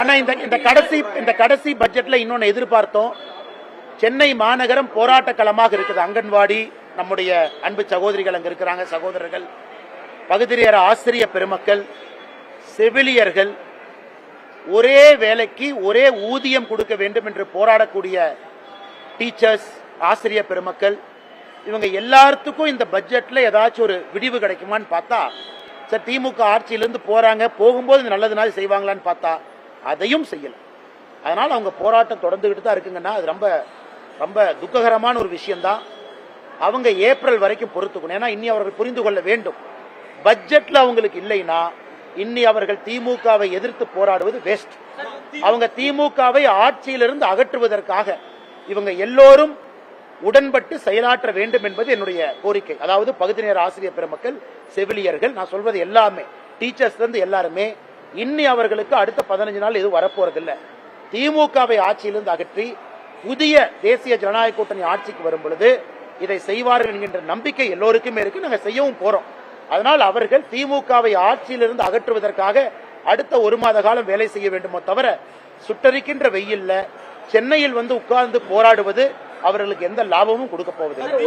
ஆனா இந்த கடைசி பட்ஜெட்ல இன்னொன்னு எதிர்பார்த்தோம். சென்னை மாநகரம் போராட்ட களமாக இருக்குது. அங்கன்வாடி, நம்முடைய அன்பு சகோதரிகள் அங்க இருக்கிறாங்க, சகோதரர்கள், பகுதிநேர ஆசிரியர் பெருமக்கள், செவிலியர்கள், ஒரே வேலைக்கு ஒரே ஊதியம் கொடுக்க வேண்டும் என்று போராடக்கூடிய டீச்சர்ஸ், ஆசிரியர் பெருமக்கள், இவங்க எல்லாத்துக்கும் இந்த பட்ஜெட்ல ஏதாச்சும் ஒரு விடிவு கிடைக்குமான்னு பார்த்தா, சார் திமுக ஆட்சியிலிருந்து போறாங்க, போகும்போது நல்லதுனால செய்வாங்களான்னு பார்த்தா அதையும் செய்யல. அதனால அவங்க போராட்டம் தொடர்ந்துகிட்டு தான் இருக்குங்கன்னா அது ரொம்ப ரொம்ப துக்ககரமான ஒரு விஷயம்தான். அவங்க ஏப்ரல் வரைக்கும் பொறுத்துக்கணும். ஏன்னா இன்னி அவர்கள் புரிந்து கொள்ள வேண்டும், பட்ஜெட்ல அவங்களுக்கு இல்லைன்னா இன்னி அவர்கள் திமுகவை எதிர்த்து போராடுவது வேஸ்ட். அவங்க திமுகவை ஆட்சியிலிருந்து அகற்றுவதற்காக இவங்க எல்லோரும் உடன்பட்டு செயலாற்ற வேண்டும் என்பது என்னுடைய கோரிக்கை. அதாவது பகுதி நேர ஆசிரியர் பெருமக்கள், செவிலியர்கள், நான் சொல்வது எல்லாமே, டீச்சர்ஸ் இருந்து எல்லாருமே இன்னி அவர்களுக்கு அடுத்த 15 நாள் எதுவும் வரப்போறதில்லை. திமுகவை ஆட்சியிலிருந்து அகற்றி புதிய தேசிய ஜனநாயக கூட்டணி ஆட்சிக்கு வரும் பொழுது இதை செய்வார்கள் என்கின்ற நம்பிக்கை எல்லோருக்குமே இருக்கு. நாங்கள் செய்யவும் போறோம். அதனால் அவர்கள் திமுகவை ஆட்சியிலிருந்து அகற்றுவதற்காக அடுத்த 1 மாத காலம் வேலை செய்ய வேண்டுமோ தவிர, சுட்டரிக்கின்ற வெயில்ல சென்னையில் வந்து உட்கார்ந்து போராடுவது அவர்களுக்கு எந்த லாபமும் கொடுக்க போவதில்லை.